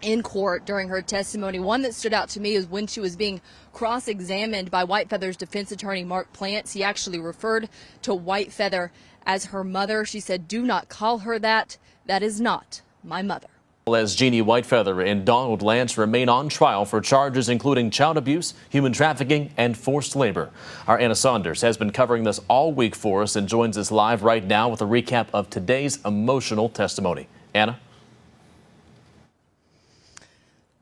in court during her testimony. One that stood out to me is when she was being cross-examined by White Feather's defense attorney, Mark Plants. He actually referred to White Feather as her mother. She said, "Do not call her that. That is not my mother." As Jeannie White Feather and Donald Lance remain on trial for charges including child abuse, human trafficking, and forced labor. Our Anna Saunders has been covering this all week for us and joins us live right now with a recap of today's emotional testimony. Anna?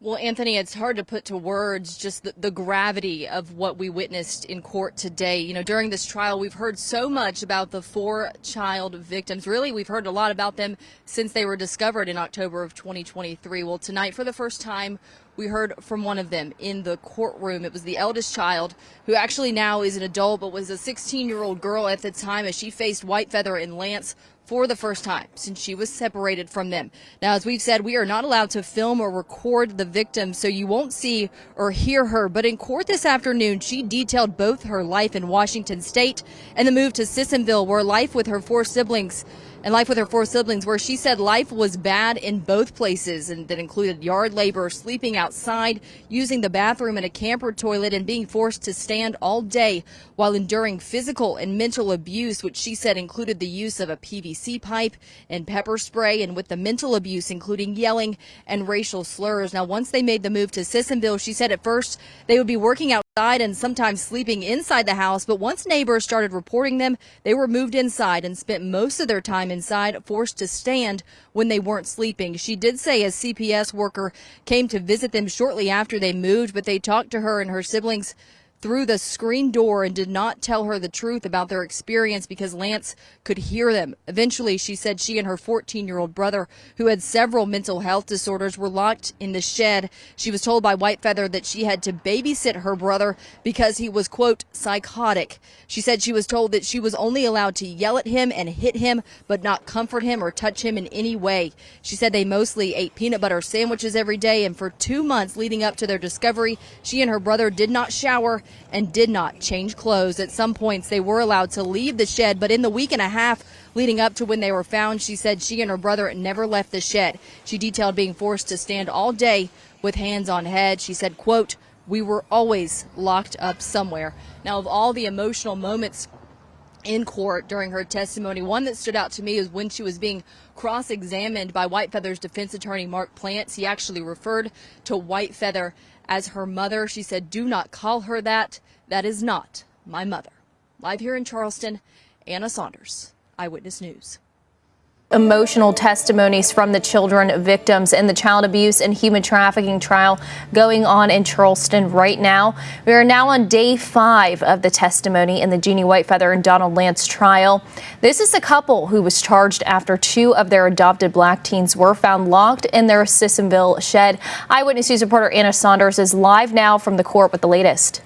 Well, Anthony, it's hard to put to words just the gravity of what we witnessed in court today. You know, during this trial, we've heard so much about the 4 child victims. Really, we've heard a lot about them since they were discovered in October of 2023. Well, tonight, for the first time, we heard from one of them in the courtroom. It was the eldest child, who actually now is an adult, but was a 16-year-old girl at the time as she faced White Feather and Lance for the first time since she was separated from them. Now, as we've said, we are not allowed to film or record the victim, so you won't see or hear her. But in court this afternoon, she detailed both her life in Washington State and the move to Sissonville, where life with her 4 siblings, where she said life was bad in both places, and that included yard labor, sleeping outside, using the bathroom in a camper toilet, and being forced to stand all day while enduring physical and mental abuse, which she said included the use of a PVC pipe and pepper spray, and with the mental abuse including yelling and racial slurs. Now, once they made the move to Sissonville, she said at first they would be working outside and sometimes sleeping inside the house, but once neighbors started reporting them, they were moved inside and spent most of their time inside, forced to stand when they weren't sleeping. She did say a CPS worker came to visit them shortly after they moved, but they talked to her and her siblings through the screen door and did not tell her the truth about their experience because Lance could hear them. Eventually, she said she and her 14-year-old brother, who had several mental health disorders, were locked in the shed. She was told by White Feather that she had to babysit her brother because he was, quote, psychotic. She said she was told that she was only allowed to yell at him and hit him, but not comfort him or touch him in any way. She said they mostly ate peanut butter sandwiches every day, and for 2 months leading up to their discovery, she and her brother did not shower and did not change clothes. At some points, they were allowed to leave the shed, but in the week and a half leading up to when they were found, she said she and her brother never left the shed. She detailed being forced to stand all day with hands on head. She said, quote, "We were always locked up somewhere." Now, of all the emotional moments in court during her testimony, one that stood out to me is when she was being cross-examined by White Feather's defense attorney, Mark Plants. He actually referred to White Feather as her mother. She said, "Do not call her that. That is not my mother." Live here in Charleston, Anna Saunders, Eyewitness News. Emotional testimonies from the children victims in the child abuse and human trafficking trial going on in Charleston right now. We are now on day 5 of the testimony in the Jeannie White Feather and Donald Lance trial. This is the couple who was charged after 2 of their adopted black teens were found locked in their Sissonville shed. Eyewitness News reporter Anna Saunders is live now from the court with the latest.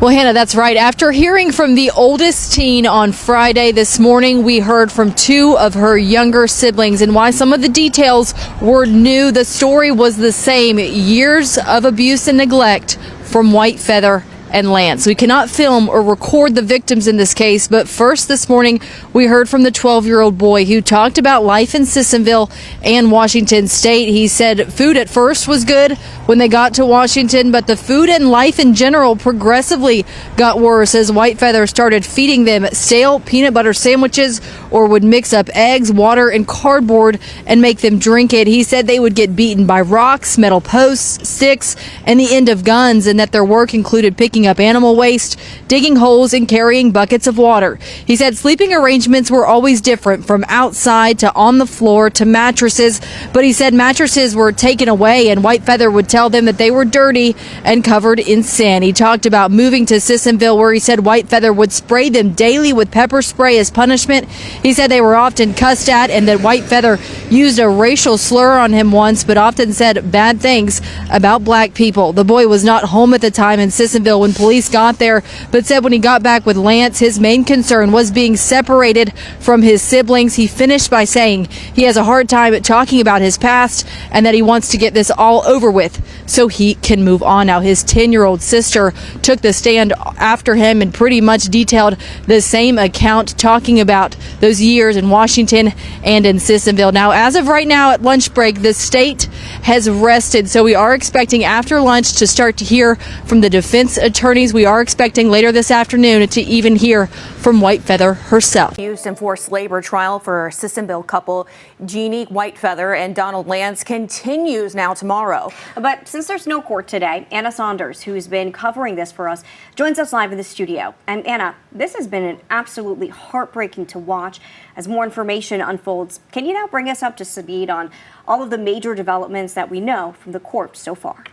Well, Hannah, that's right. After hearing from the oldest teen on Friday this morning, we heard from 2 of her younger siblings, and while some of the details were new, the story was the same. Years of abuse and neglect from White Feather and Lance. We cannot film or record the victims in this case, but first this morning we heard from the 12-year-old boy who talked about life in Sissonville and Washington State. He said food at first was good when they got to Washington, but the food and life in general progressively got worse as White Feather started feeding them stale peanut butter sandwiches or would mix up eggs, water, and cardboard and make them drink it. He said they would get beaten by rocks, metal posts, sticks, and the end of guns, and that their work included picking up animal waste, digging holes, and carrying buckets of water. He said sleeping arrangements were always different, from outside to on the floor to mattresses, but he said mattresses were taken away and White Feather would tell them that they were dirty and covered in sand. He talked about moving to Sissonville, where he said White Feather would spray them daily with pepper spray as punishment. He said they were often cussed at and that White Feather used a racial slur on him once, but often said bad things about black people. The boy was not home at the time in Sissonville when police got there, but said when he got back with Lance, his main concern was being separated from his siblings. He finished by saying he has a hard time talking about his past and that he wants to get this all over with so he can move on. Now, his 10-year-old sister took the stand after him and pretty much detailed the same account, talking about those years in Washington and in Sissonville. Now, as of right now at lunch break, the state has rested, so we are expecting after lunch to start to hear from the defense attorneys. We are expecting later this afternoon to even hear from Whitefeather herself. Abuse and forced labor trial for Sissonville couple Jeannie Whitefeather and Donald Lance continues now tomorrow. But since there's no court today, Anna Saunders, who's been covering this for us, joins us live in the studio. And Anna, this has been absolutely heartbreaking to watch as more information unfolds. Can you now bring us up to speed on all of the major developments that we know from the court so far?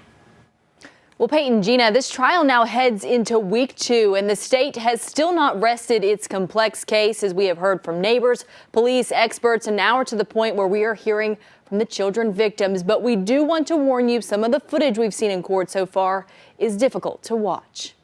Well, Peyton, Gina, this trial now heads into week 2, and the state has still not rested its complex case, as we have heard from neighbors, police, experts, and now we're to the point where we are hearing from the children victims. But we do want to warn you, some of the footage we've seen in court so far is difficult to watch.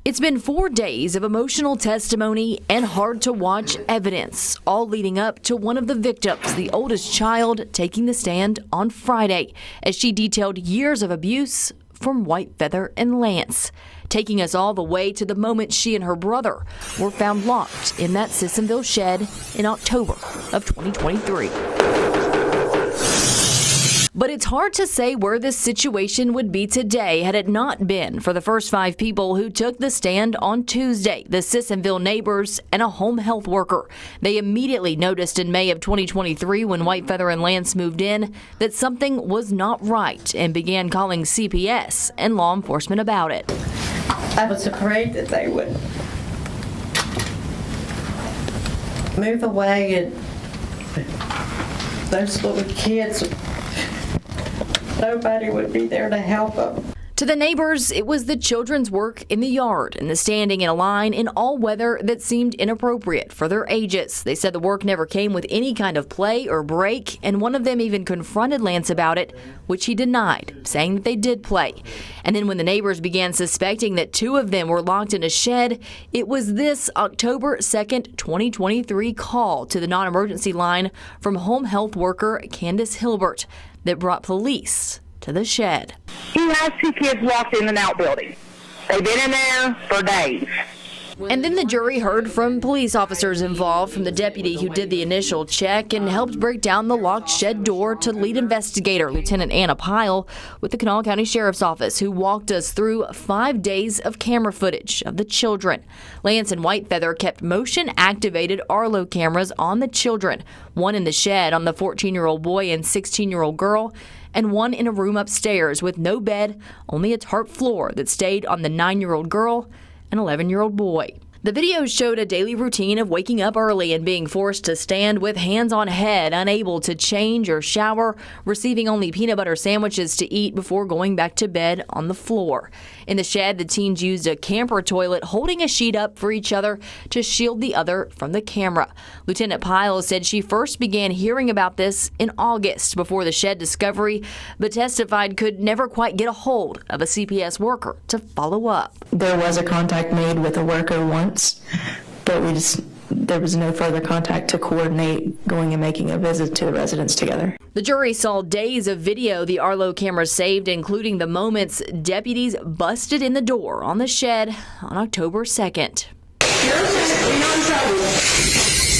It's been 4 days of emotional testimony and hard-to-watch evidence, all leading up to one of the victims, the oldest child, taking the stand on Friday as she detailed years of abuse from Whitefeather and Lance, taking us all the way to the moment she and her brother were found locked in that Sissonville shed in October of 2023. But it's hard to say where this situation would be today had it not been for the first 5 people who took the stand on Tuesday, the Sissonville neighbors and a home health worker. They immediately noticed in May of 2023, when Whitefeather and Lance moved in, that something was not right and began calling CPS and law enforcement about it. I was afraid that they would move away and those little kids, nobody would be there to help them. To the neighbors, it was the children's work in the yard and the standing in a line in all weather that seemed inappropriate for their ages. They said the work never came with any kind of play or break, and one of them even confronted Lance about it, which he denied, saying that they did play. And then when the neighbors began suspecting that 2 of them were locked in a shed, it was this October 2nd, 2023 call to the non-emergency line from home health worker Candace Hilbert that brought police to the shed. He has 2 kids locked in an outbuilding. They've been in there for days. And then the jury heard from police officers involved, from the deputy who did the initial check and helped break down the locked shed door to lead investigator Lieutenant Anna Pyle with the Kanawha County Sheriff's Office, who walked us through 5 days of camera footage of the children. Lance and Whitefeather kept motion-activated Arlo cameras on the children, one in the shed on the 14-year-old boy and 16-year-old girl, and one in a room upstairs with no bed, only a tarp floor that stayed on the 9-year-old girl and 11-year-old boy. The video showed a daily routine of waking up early and being forced to stand with hands on head, unable to change or shower, receiving only peanut butter sandwiches to eat before going back to bed on the floor. In the shed, the teens used a camper toilet, holding a sheet up for each other to shield the other from the camera. Lieutenant Pyle said she first began hearing about this in August before the shed discovery, but testified could never quite get a hold of a CPS worker to follow up. There was a contact made with a worker once, but there was no further contact to coordinate going and making a visit to the residence together. The jury saw days of video the Arlo cameras saved, including the moments deputies busted in the door on the shed on October 2nd.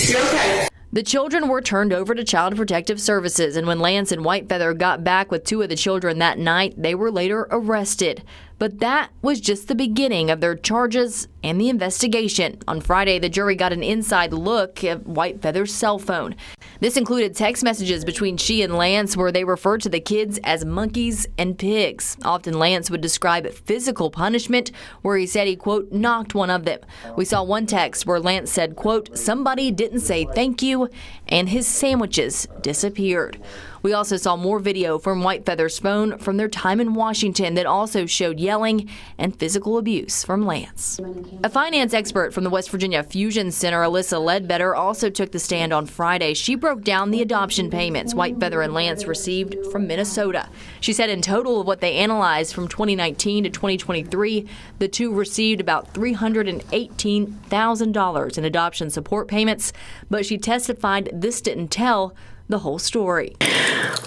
You're okay. The children were turned over to Child Protective Services, and when Lance and Whitefeather got back with 2 of the children that night, they were later arrested. But that was just the beginning of their charges and the investigation. On Friday, the jury got an inside look at Whitefeather's cell phone. This included text messages between she and Lance where they referred to the kids as monkeys and pigs. Often Lance would describe physical punishment, where he said he, quote, knocked one of them. We saw one text where Lance said, quote, somebody didn't say thank you, and his sandwiches disappeared. We also saw more video from Whitefeather's phone from their time in Washington that also showed yelling and physical abuse from Lance. A finance expert from the West Virginia Fusion Center, Alyssa Ledbetter, also took the stand on Friday. She broke down the adoption payments Whitefeather and Lance received from Minnesota. She said in total of what they analyzed from 2019 to 2023, the two received about $318,000 in adoption support payments, but she testified this didn't tell the whole story.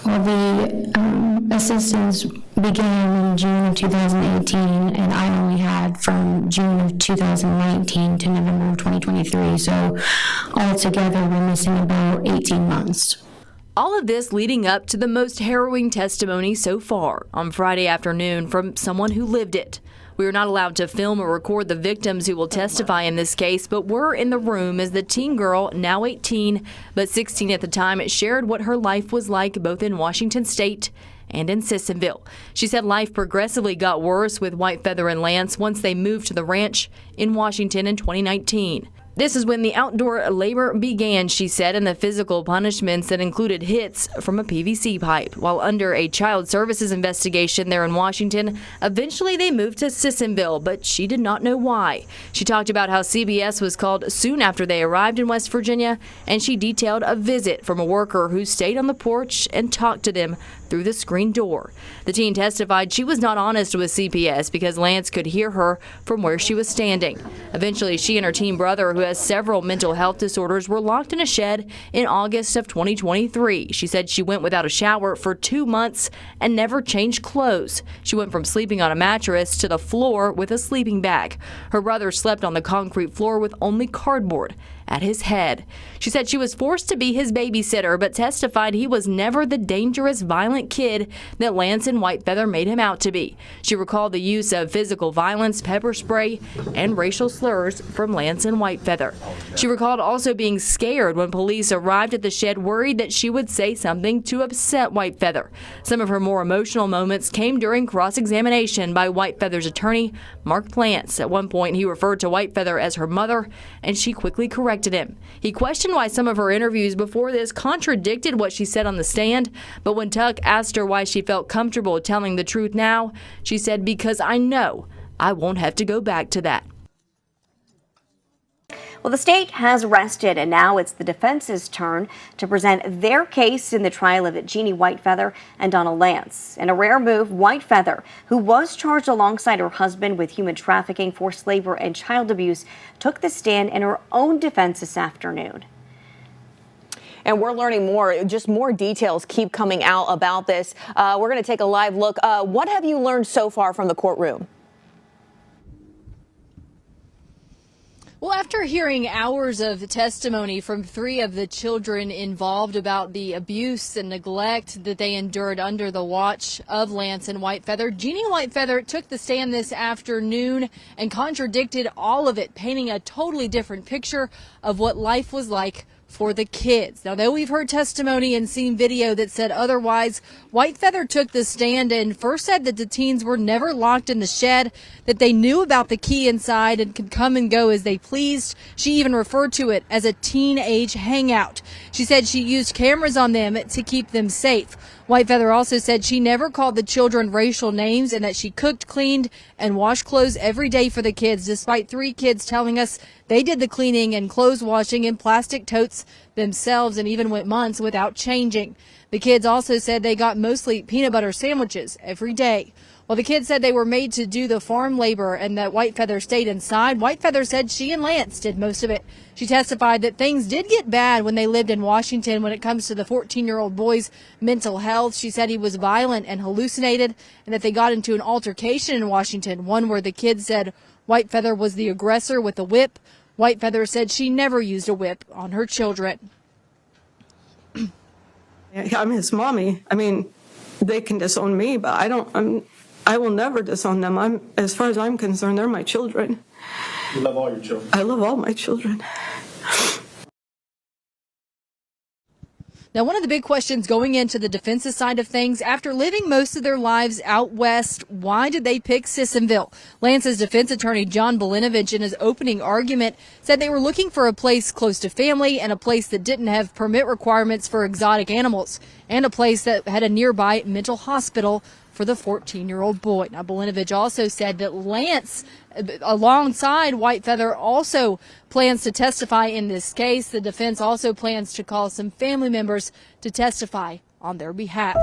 Well, the assistance began in June of 2018, and I only had from June of 2019 to November of 2023, so altogether we're missing about 18 months. All of this leading up to the most harrowing testimony so far on Friday afternoon from someone who lived it. We are not allowed to film or record the victims who will testify in this case, but we're in the room as the teen girl, now 18, but 16 at the time, shared what her life was like both in Washington State and in Sissonville. She said life progressively got worse with Whitefeather and Lance once they moved to the ranch in Washington in 2019. This is when the outdoor labor began, she said, and the physical punishments that included hits from a PVC pipe. While under a child services investigation there in Washington, eventually they moved to Sissonville, but she did not know why. She talked about how CBS was called soon after they arrived in West Virginia, and she detailed a visit from a worker who stayed on the porch and talked to them through the screen door. The teen testified she was not honest with CPS because Lance could hear her from where she was standing. Eventually, she and her teen brother, who has several mental health disorders, were locked in a shed in August of 2023. She said she went without a shower for 2 months and never changed clothes. She went from sleeping on a mattress to the floor with a sleeping bag. Her brother slept on the concrete floor with only cardboard at his head. She said she was forced to be his babysitter, but testified he was never the dangerous, violent kid that Lance and Whitefeather made him out to be. She recalled the use of physical violence, pepper spray, and racial slurs from Lance and Whitefeather. She recalled also being scared when police arrived at the shed, worried that she would say something to upset Whitefeather. Some of her more emotional moments came during cross-examination by Whitefeather's attorney, Mark Plants. At one point, he referred to Whitefeather as her mother, and she quickly corrected him. He questioned why some of her interviews before this contradicted what she said on the stand, but when Tuck asked her why she felt comfortable telling the truth now, she said, "Because I know I won't have to go back to that." Well, the state has rested, and now it's the defense's turn to present their case in the trial of Jeannie Whitefeather and Donald Lance. In a rare move, Whitefeather, who was charged alongside her husband with human trafficking, forced labor, and child abuse, took the stand in her own defense this afternoon. And we're learning more. Just more details keep coming out about this. We're going to take a live look. What have you learned so far from the courtroom? Well, after hearing hours of testimony from 3 of the children involved about the abuse and neglect that they endured under the watch of Lance and Whitefeather, Jeannie Whitefeather took the stand this afternoon and contradicted all of it, painting a totally different picture of what life was like for the kids. Now, though we've heard testimony and seen video that said otherwise, Whitefeather took the stand and first said that the teens were never locked in the shed, that they knew about the key inside and could come and go as they pleased. She even referred to it as a teenage hangout. She said she used cameras on them to keep them safe. Whitefeather also said she never called the children racial names and that she cooked, cleaned, and washed clothes every day for the kids, despite 3 kids telling us they did the cleaning and clothes washing in plastic totes themselves and even went months without changing. The kids also said they got mostly peanut butter sandwiches every day. While the kids said they were made to do the farm labor and that Whitefeather stayed inside, Whitefeather said she and Lance did most of it. She testified that things did get bad when they lived in Washington when it comes to the 14-year-old boy's mental health. She said he was violent and hallucinated and that they got into an altercation in Washington, one where the kids said Whitefeather was the aggressor with a whip. Whitefeather said she never used a whip on her children. I'm his mommy. I mean, they can disown me, but I will never disown them. As far as I'm concerned, they're my children. You love all your children? I love all my children. Now, one of the big questions going into the defense's side of things, after living most of their lives out west, why did they pick Sissonville? Lance's defense attorney, John Belinovich, in his opening argument, said they were looking for a place close to family and a place that didn't have permit requirements for exotic animals and a place that had a nearby mental hospital for the 14-year-old boy. Now, Belinovich also said that Lance, alongside Whitefeather, also plans to testify in this case. The defense also plans to call some family members to testify on their behalf.